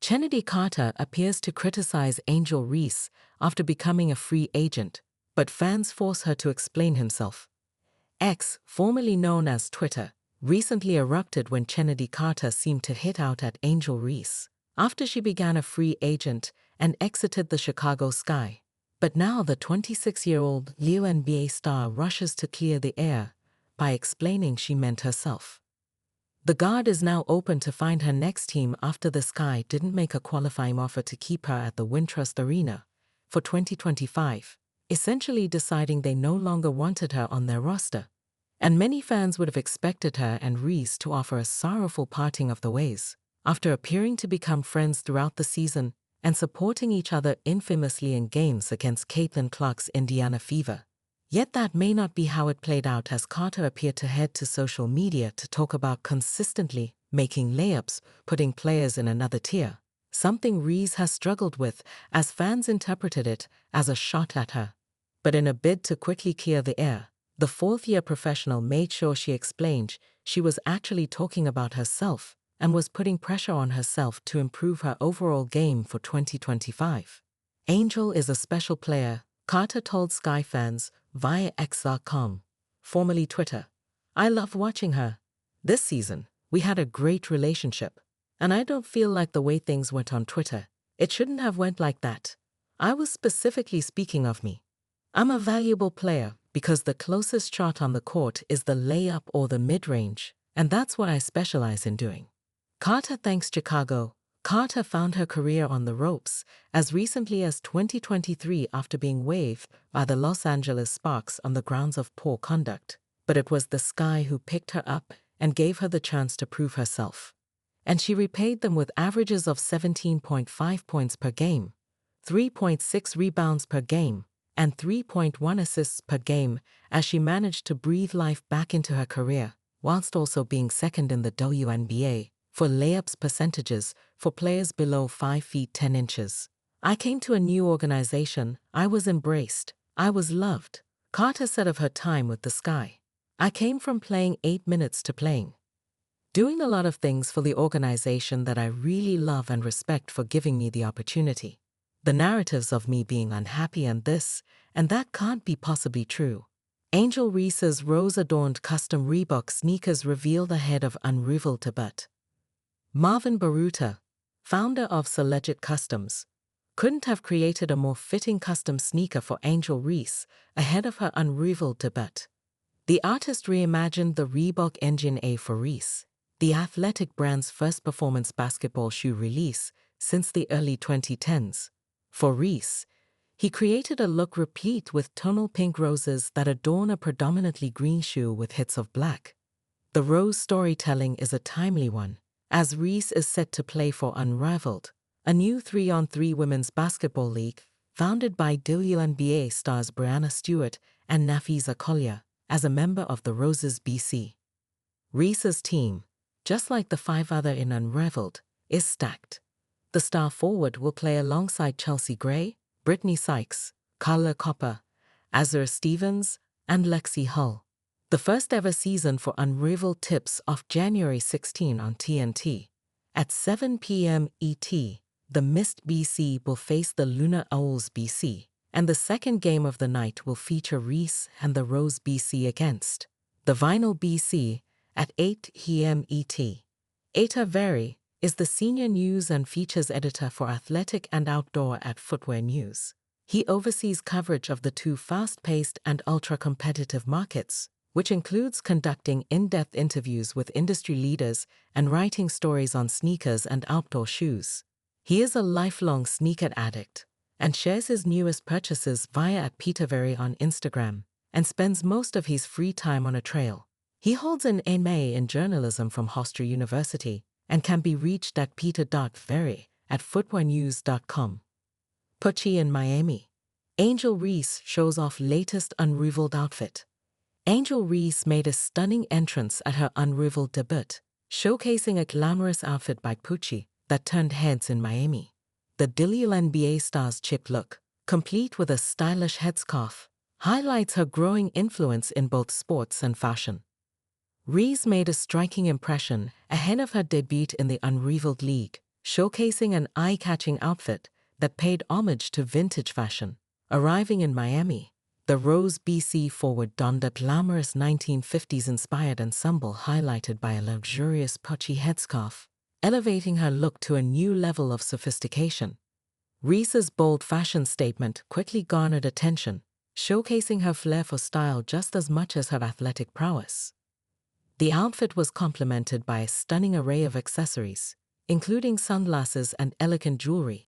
Chennedy Carter appears to criticize Angel Reese after becoming a free agent, but fans force her to explain himself. X, formerly known as Twitter, recently erupted when Chennedy Carter seemed to hit out at Angel Reese after she began a free agent and exited the Chicago Sky. But now the 26-year-old NBA star rushes to clear the air by explaining she meant herself. The guard is now open to find her next team after the Sky didn't make a qualifying offer to keep her at the Wintrust Arena for 2025, essentially deciding they no longer wanted her on their roster. And many fans would have expected her and Reese to offer a sorrowful parting of the ways, after appearing to become friends throughout the season and supporting each other infamously in games against Caitlin Clark's Indiana Fever. Yet that may not be how it played out, as Carter appeared to head to social media to talk about consistently making layups, putting players in another tier, something Reese has struggled with, as fans interpreted it as a shot at her. But in a bid to quickly clear the air, the fourth-year professional made sure she explained she was actually talking about herself and was putting pressure on herself to improve her overall game for 2025. Angel is a special player, Carter told Sky fans via X.com, formerly Twitter. I love watching her. This season, we had a great relationship. And I don't feel like the way things went on Twitter, it shouldn't have went like that. I was specifically speaking of me. I'm a valuable player because the closest shot on the court is the layup or the mid-range, and that's what I specialize in doing. Carter thanks Chicago. Carter found her career on the ropes as recently as 2023 after being waived by the Los Angeles Sparks on the grounds of poor conduct, but it was the Sky who picked her up and gave her the chance to prove herself. And she repaid them with averages of 17.5 points per game, 3.6 rebounds per game, and 3.1 assists per game, as she managed to breathe life back into her career, whilst also being second in the WNBA for layups percentages for players below 5 feet 10 inches. I came to a new organization, I was embraced, I was loved, Carter said of her time with the Sky. I came from playing 8 minutes to playing. Doing a lot of things for the organization that I really love and respect for giving me the opportunity. The narratives of me being unhappy and this and that can't be possibly true. Angel Reese's rose-adorned custom Reebok sneakers reveal the head of unrivaled debut. Marvin Baruta, founder of Sellegit Customs, couldn't have created a more fitting custom sneaker for Angel Reese ahead of her unrivaled debut. The artist reimagined the Reebok Engine A for Reese, the athletic brand's first performance basketball shoe release since the early 2010s. For Reese, he created a look replete with tonal pink roses that adorn a predominantly green shoe with hits of black. The rose storytelling is a timely one, as Reese is set to play for Unrivaled, a new 3-on-3 women's basketball league founded by WNBA stars Breanna Stewart and Nafisa Collier as a member of the Roses BC. Reese's team, just like the 5 other in Unrivaled, is stacked. The star forward will play alongside Chelsea Gray, Brittany Sykes, Carla Copper, Azura Stevens, and Lexi Hull. The first ever season for Unrivaled tips off January 16 on TNT. At 7 p.m. ET, the Mist BC will face the Lunar Owls BC, and the second game of the night will feature Reese and the Rose BC against the Vinyl BC at 8 p.m. ET. Eta Veri is the senior news and features editor for Athletic and Outdoor at Footwear News. He oversees coverage of the two fast-paced and ultra-competitive markets, which includes conducting in-depth interviews with industry leaders and writing stories on sneakers and outdoor shoes. He is a lifelong sneaker addict and shares his newest purchases via @PeterVery on Instagram and spends most of his free time on a trail. He holds an MA in journalism from Hofstra University and can be reached at peter.very@footwearnews.com. Pucci in Miami. Angel Reese shows off latest Unrivaled outfit. Angel Reese made a stunning entrance at her Unrivaled debut, showcasing a glamorous outfit by Pucci that turned heads in Miami. The WNBA star's chip look, complete with a stylish headscarf, highlights her growing influence in both sports and fashion. Reese made a striking impression ahead of her debut in the Unrivaled League, showcasing an eye-catching outfit that paid homage to vintage fashion. Arriving in Miami, the Rose, BC forward donned a glamorous 1950s-inspired ensemble highlighted by a luxurious Pucci headscarf, elevating her look to a new level of sophistication. Reese's bold fashion statement quickly garnered attention, showcasing her flair for style just as much as her athletic prowess. The outfit was complemented by a stunning array of accessories, including sunglasses and elegant jewelry,